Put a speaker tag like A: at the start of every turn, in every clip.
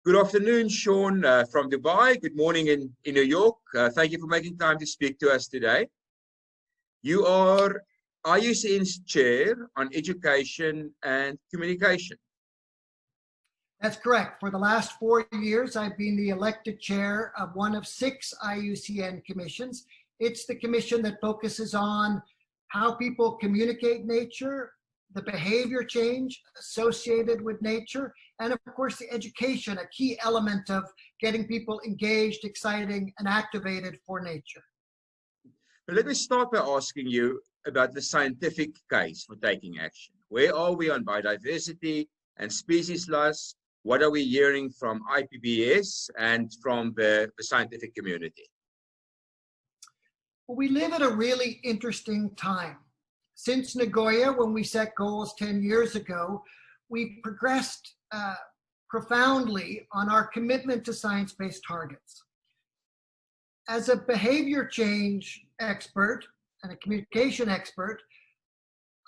A: Good afternoon, Sean from Dubai. Good morning in New York. Thank you for making time to speak to us today. You are IUCN's chair on education and communication.
B: That's correct. For the last 4 years, I've been the elected chair of one of 6 IUCN commissions. It's the commission that focuses on how people communicate nature, the behavior change associated with nature, and of course the education, a key element of getting people engaged, exciting, and activated for nature.
A: But let me start by asking you about the scientific case for taking action. Where are we on biodiversity and species loss? What are we hearing from IPBES and from the scientific community?
B: Well, we live at a really interesting time. Since Nagoya, when we set goals 10 years ago, we've progressed profoundly on our commitment to science-based targets. As a behavior change expert and a communication expert,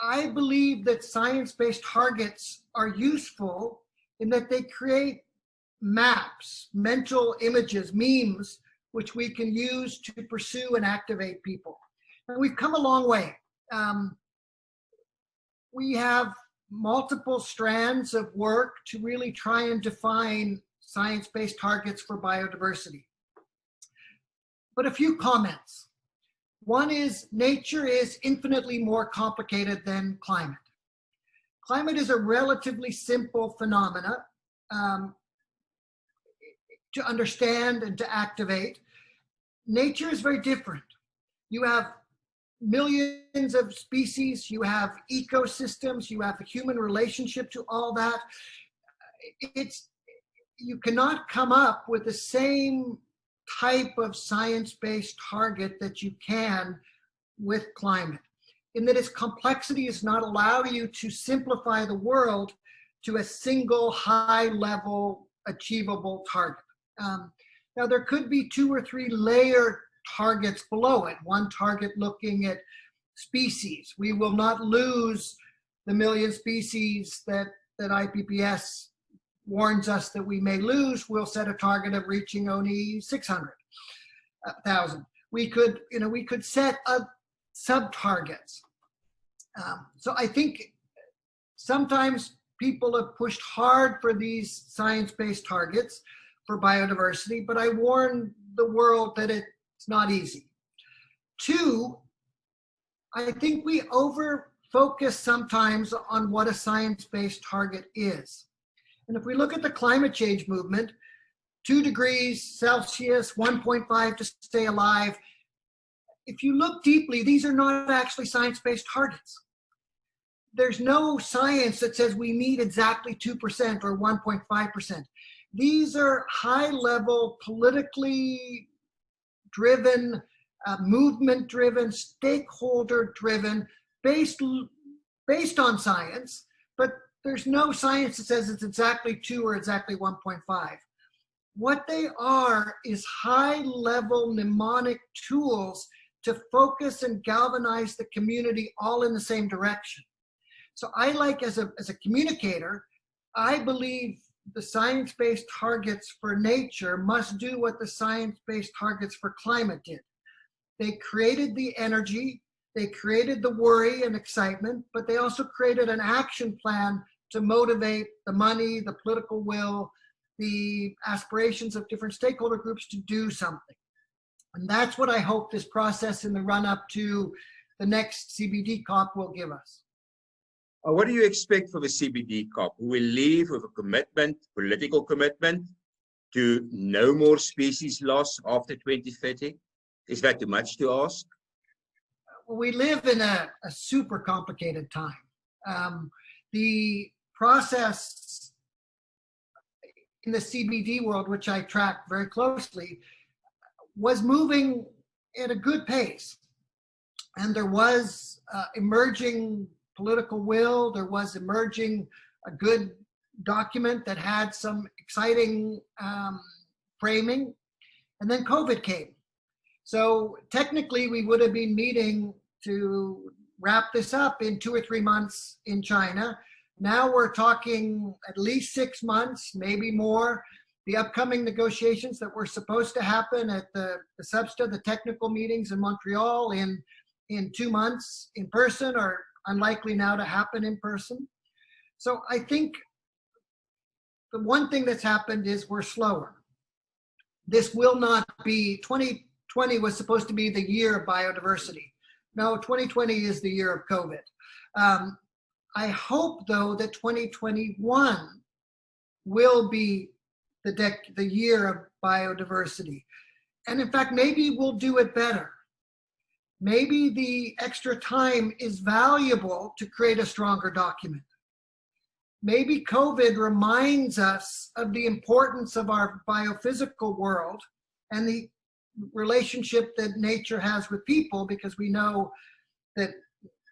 B: I believe that science-based targets are useful in that they create maps, mental images, memes, which we can use to pursue and activate people. And we've come a long way. We have multiple strands of work to really try and define science-based targets for biodiversity. But a few comments. One is nature is infinitely more complicated than climate. Climate is a relatively simple phenomena to understand and to activate. Nature is very different. You have millions of species, you have ecosystems, you have a human relationship to all that. You cannot come up with the same type of science-based target that you can with climate, in that its complexity does not allow you to simplify the world to a single high-level achievable target. Now there could be 2 or 3 layered targets below it. One target looking at species. We will not lose the million species that IPBES warns us that we may lose. We'll set a target of reaching only 600,000. We could set sub-targets. So I think sometimes people have pushed hard for these science-based targets for biodiversity, but I warn the world that it's not easy. 2, I think we over-focus sometimes on what a science-based target is. And if we look at the climate change movement, 2 degrees Celsius, 1.5 to stay alive, if you look deeply, these are not actually science-based targets. There's no science that says we need exactly 2% or 1.5%. These are high-level, politically driven, movement-driven, stakeholder-driven, based on science, but there's no science that says it's exactly 2 or exactly 1.5. What they are is high-level mnemonic tools to focus and galvanize the community all in the same direction. So I like, as a communicator, I believe the science-based targets for nature must do what the science-based targets for climate did. They created the energy, they created the worry and excitement, but they also created an action plan to motivate the money, the political will, the aspirations of different stakeholder groups to do something. And that's what I hope this process in the run-up to the next CBD COP will give us.
A: What do you expect for the CBD COP? Will we leave with a commitment, political commitment, to no more species loss after 2030? Is that too much to ask?
B: Well, we live in a super complicated time. The process in the CBD world, which I track very closely, was moving at a good pace. And there was emerging political will, there was emerging a good document that had some exciting framing, and then COVID came. So technically we would have been meeting to wrap this up in 2 or 3 months in China. Now we're talking at least 6 months, maybe more. the upcoming negotiations that were supposed to happen at the SBSTA, the technical meetings in Montreal in 2 months in person, are unlikely now to happen in person. So I think the one thing that's happened is we're slower. This will not be, 2020 was supposed to be the year of biodiversity. No, 2020 is the year of COVID. I hope, though, that 2021 will be the year of biodiversity. And in fact, maybe we'll do it better. Maybe the extra time is valuable to create a stronger document. Maybe COVID reminds us of the importance of our biophysical world and the relationship that nature has with people, because we know that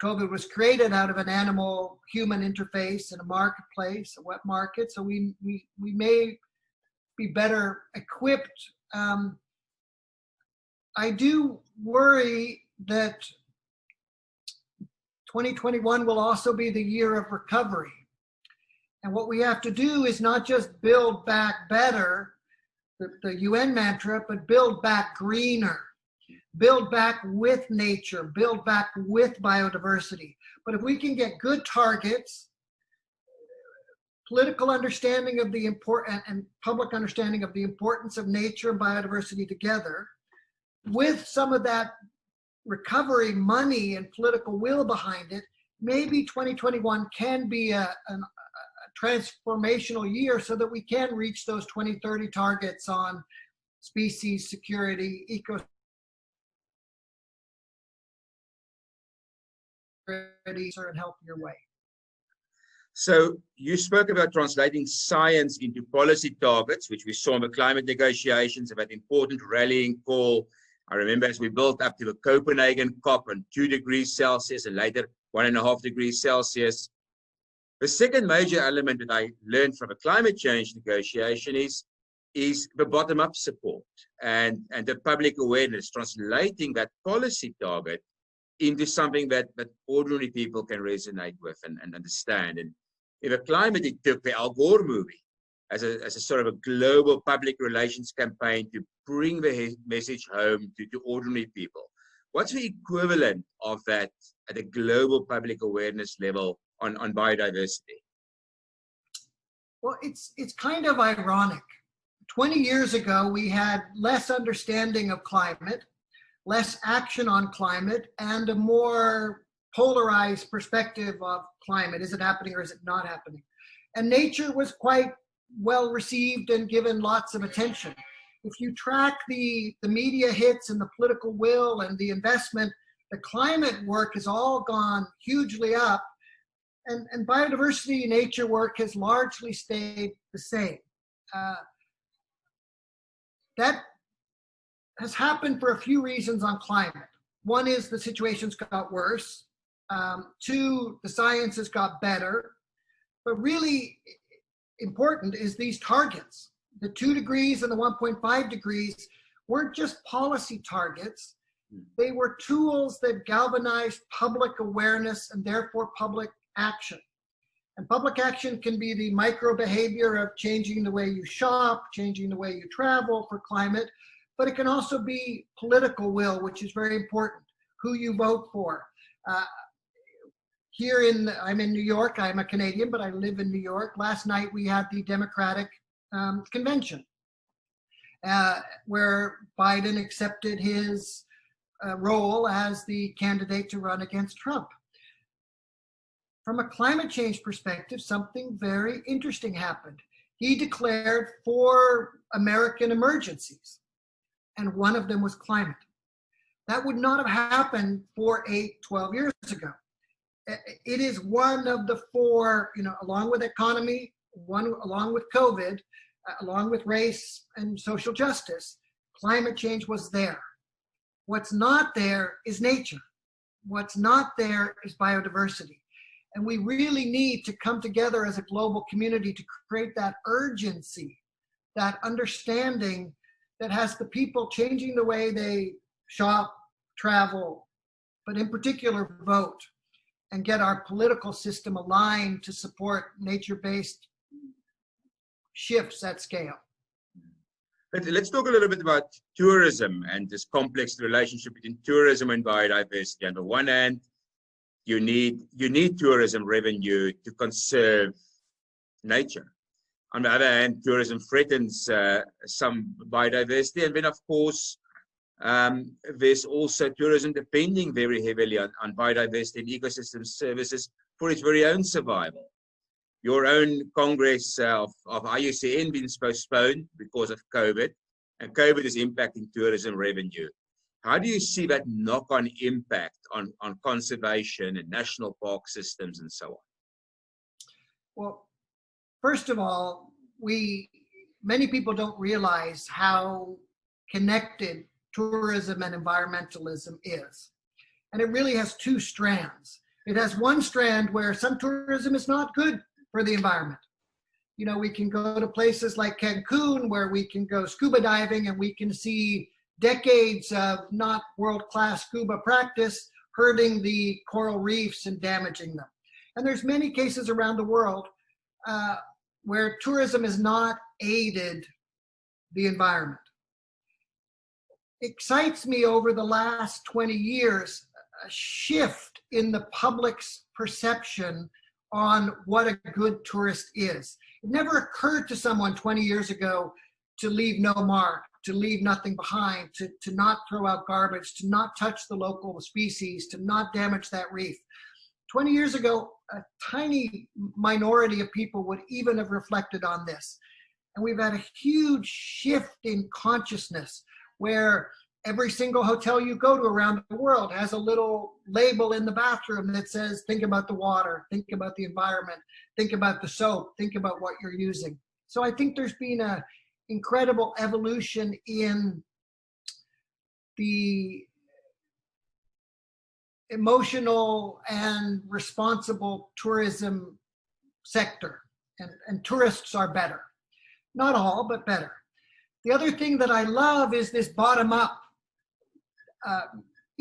B: COVID was created out of an animal-human interface in a marketplace, a wet market, so we may be better equipped. I do worry that 2021 will also be the year of recovery. And what we have to do is not just build back better, the UN mantra, but build back greener, build back with nature, build back with biodiversity. But if we can get good targets, political understanding of the important and public understanding of the importance of nature and biodiversity together, with some of that recovery money and political will behind it, maybe 2021 can be a transformational year so that we can reach those 2030 targets on species security, ecosystem and healthier way.
A: So you spoke about translating science into policy targets, which we saw in the climate negotiations, about important rallying call. I remember as we built up to the Copenhagen COP on 2 degrees Celsius and later 1.5 degrees Celsius. The second major element that I learned from a climate change negotiation is the bottom-up support and the public awareness, translating that policy target into something that ordinary people can resonate with and understand. And in the climate, it took the Al Gore movie as a sort of a global public relations campaign to bring the message home to ordinary people. What's the equivalent of that at a global public awareness level on biodiversity?
B: Well, it's kind of ironic. 20 years ago, we had less understanding of climate, less action on climate, and a more polarized perspective of climate. Is it happening or is it not happening? And nature was quite well received and given lots of attention. If you track the media hits and the political will and the investment, the climate work has all gone hugely up, and biodiversity nature work has largely stayed the same. That has happened for a few reasons on climate. One is the situation's got worse. 2, the science has got better. But really important is these targets. The 2 degrees and the 1.5 degrees weren't just policy targets. They were tools that galvanized public awareness and therefore public action. And public action can be the micro behavior of changing the way you shop, changing the way you travel for climate, but it can also be political will, which is very important, who you vote for. I'm in New York, I'm a Canadian, but I live in New York. Last night we had the Democratic convention where Biden accepted his role as the candidate to run against Trump. From a climate change perspective, something very interesting happened. He declared 4 American emergencies, and one of them was climate. That would not have happened 12 years ago. It is one of the 4, along with economy, along with COVID, along with race and social justice, climate change was there. What's not there is nature. What's not there is biodiversity. And we really need to come together as a global community to create that urgency, that understanding that has the people changing the way they shop, travel, but in particular vote, and get our political system aligned to support nature-based shifts at scale.
A: Let's talk a little bit about tourism and this complex relationship between tourism and biodiversity. On the one hand, you need tourism revenue to conserve nature. On the other hand, tourism threatens some biodiversity, and then of course there's also tourism depending very heavily on biodiversity and ecosystem services for its very own survival. Your own Congress of IUCN been postponed because of COVID, and COVID is impacting tourism revenue. How do you see that knock-on impact on conservation and national park systems and so on?
B: Well, first of all, many people don't realize how connected tourism and environmentalism is. And it really has two strands. It has one strand where some tourism is not good for the environment. You know, we can go to places like Cancun where we can go scuba diving and we can see decades of not world-class scuba practice hurting the coral reefs and damaging them. And there's many cases around the world where tourism has not aided the environment. It excites me over the last 20 years, a shift in the public's perception on what a good tourist is. It never occurred to someone 20 years ago to leave no mark, to leave nothing behind, to not throw out garbage, to not touch the local species, to not damage that reef. 20 years ago, a tiny minority of people would even have reflected on this. And we've had a huge shift in consciousness where every single hotel you go to around the world has a little label in the bathroom that says, think about the water, think about the environment, think about the soap, think about what you're using. So I think there's been an incredible evolution in the emotional and responsible tourism sector, and tourists are better. Not all, but better. The other thing that I love is this bottom-up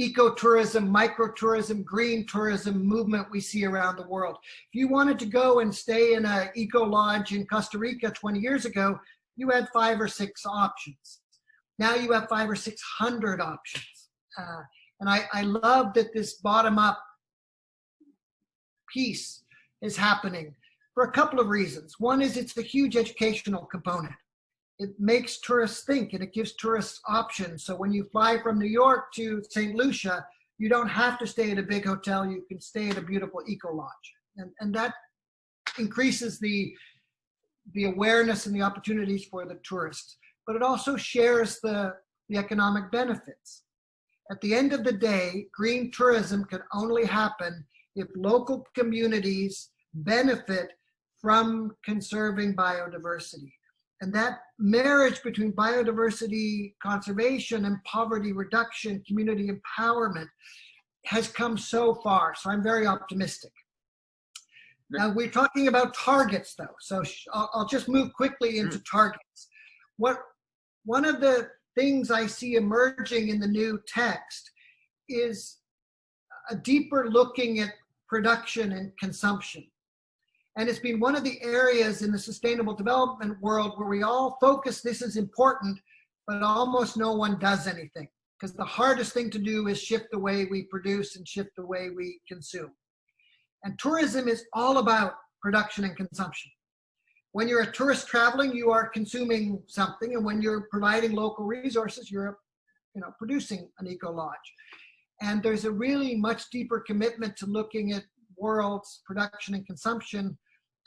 B: ecotourism, microtourism, green tourism movement we see around the world. If you wanted to go and stay in an eco lodge in Costa Rica 20 years ago, you had 5 or 6 options. Now you have 500 or 600 options. And I love that this bottom-up piece is happening for a couple of reasons. One is it's a huge educational component. It makes tourists think and it gives tourists options. So when you fly from New York to St. Lucia, you don't have to stay at a big hotel. You can stay at a beautiful eco lodge. And that increases the awareness and the opportunities for the tourists. But it also shares the economic benefits. At the end of the day, green tourism can only happen if local communities benefit from conserving biodiversity. And that marriage between biodiversity conservation and poverty reduction, community empowerment, has come so far. So I'm very optimistic. Now we're talking about targets though. So I'll just move quickly into targets. One of the things I see emerging in the new text is a deeper looking at production and consumption. And it's been one of the areas in the sustainable development world where we all focus this is important, but almost no one does anything. Because the hardest thing to do is shift the way we produce and shift the way we consume. And tourism is all about production and consumption. When you're a tourist traveling, you are consuming something. And when you're providing local resources, you're producing an eco lodge. And there's a really much deeper commitment to looking at world's production and consumption.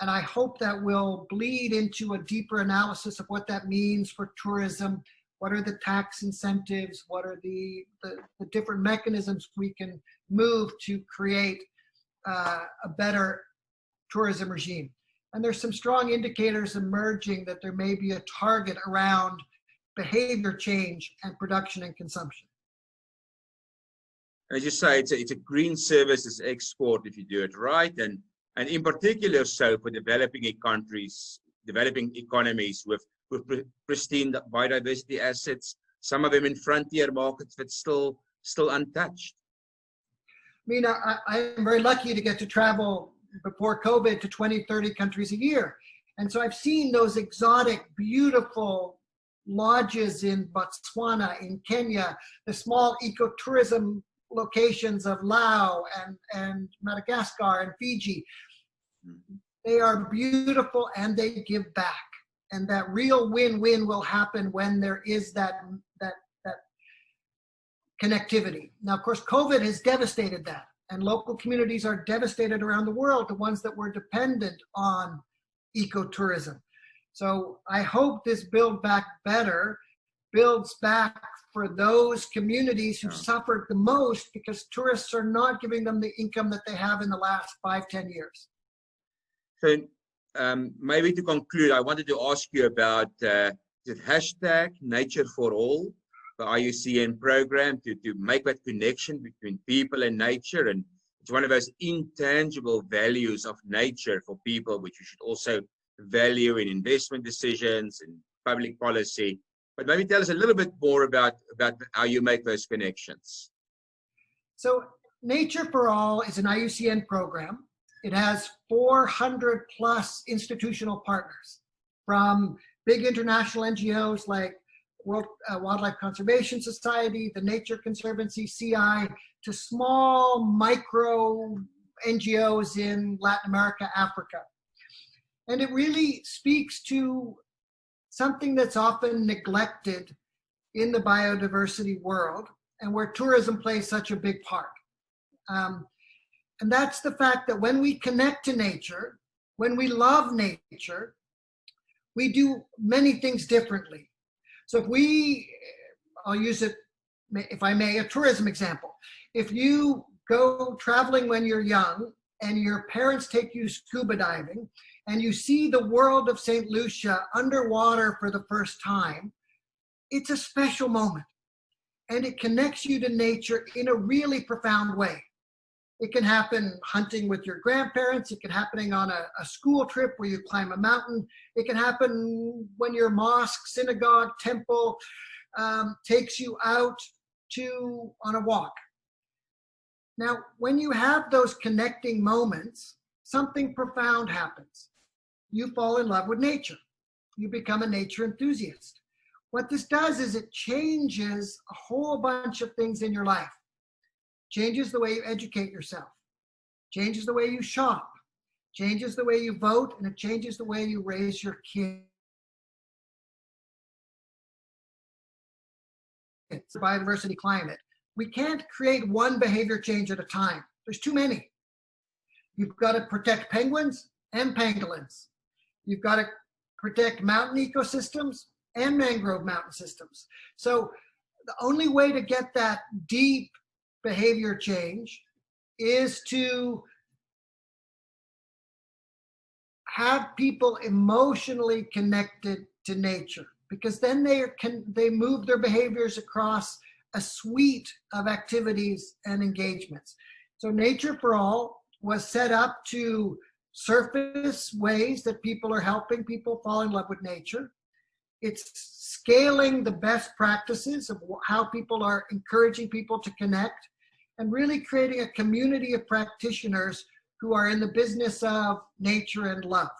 B: And I hope that will bleed into a deeper analysis of what that means for tourism. What are the tax incentives? What are the different mechanisms we can move to create a better tourism regime? And there's some strong indicators emerging that there may be a target around behavior change and production and consumption.
A: As you say, it's a green services export if you do it right, and in particular so for developing countries, developing economies with pristine biodiversity assets, some of them in frontier markets that's still untouched.
B: I mean, I'm very lucky to get to travel before COVID to 20, 30 countries a year. And so I've seen those exotic, beautiful lodges in Botswana, in Kenya, the small ecotourism locations of Laos and Madagascar and Fiji. They are beautiful and they give back. And that real win-win will happen when there is that connectivity. Now, of course, COVID has devastated that, and local communities are devastated around the world, the ones that were dependent on ecotourism. So I hope this Build Back Better builds back for those communities who suffered the most because tourists are not giving them the income that they have in the last 5-10 years.
A: So maybe to conclude, I wanted to ask you about the hashtag Nature for All, the IUCN program, to make that connection between people and nature. And it's one of those intangible values of nature for people, which you should also value in investment decisions and public policy. But maybe tell us a little bit more about how you make those connections.
B: So Nature for All is an IUCN program. It has 400 plus institutional partners, from big international NGOs like World Wildlife Conservation Society, the Nature Conservancy, CI, to small micro NGOs in Latin America, Africa. And it really speaks to something that's often neglected in the biodiversity world and where tourism plays such a big part. And that's the fact that when we connect to nature, when we love nature, we do many things differently. So if I'll use it, if I may, a tourism example. If you go traveling when you're young and your parents take you scuba diving and you see the world of St. Lucia underwater for the first time, it's a special moment. And it connects you to nature in a really profound way. It can happen hunting with your grandparents. It can happen on a school trip where you climb a mountain. It can happen when your mosque, synagogue, temple takes you out on a walk. Now, when you have those connecting moments, something profound happens. You fall in love with nature. You become a nature enthusiast. What this does is it changes a whole bunch of things in your life. Changes the way you educate yourself, changes the way you shop, changes the way you vote, and it changes the way you raise your kids. It's biodiversity climate. We can't create one behavior change at a time. There's too many. You've got to protect penguins and pangolins. You've got to protect mountain ecosystems and mangrove mountain systems. So the only way to get that deep behavior change is to have people emotionally connected to nature, because then they move their behaviors across a suite of activities and engagements. So Nature for All was set up to surface ways that people are helping people fall in love with nature. It's scaling the best practices of how people are encouraging people to connect, and really creating a community of practitioners who are in the business of nature and love.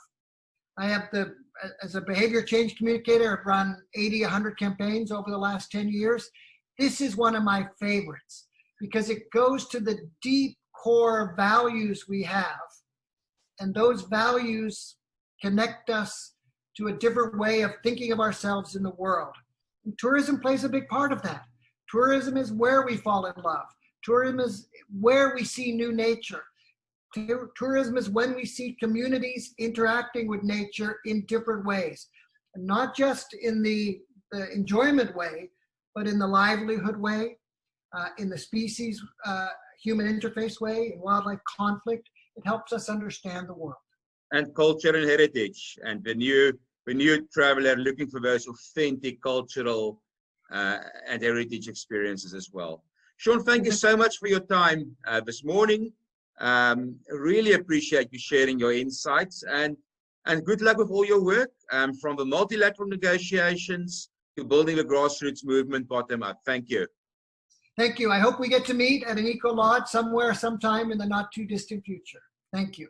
B: I have as a behavior change communicator, I've run 80, 100 campaigns over the last 10 years. This is one of my favorites because it goes to the deep core values we have. And those values connect us to a different way of thinking of ourselves in the world. And tourism plays a big part of that. Tourism is where we fall in love. Tourism is where we see new nature. Tourism is when we see communities interacting with nature in different ways, and not just in the enjoyment way, but in the livelihood way, in the species human interface way, in wildlife conflict. It helps us understand the world.
A: And culture and heritage, and the new traveler looking for those authentic cultural and heritage experiences as well. Sean, thank you so much for your time this morning. Really appreciate you sharing your insights, and good luck with all your work, from the multilateral negotiations to building the grassroots movement bottom up. Thank you.
B: Thank you. I hope we get to meet at an Eco Lodge somewhere, sometime in the not too distant future. Thank you.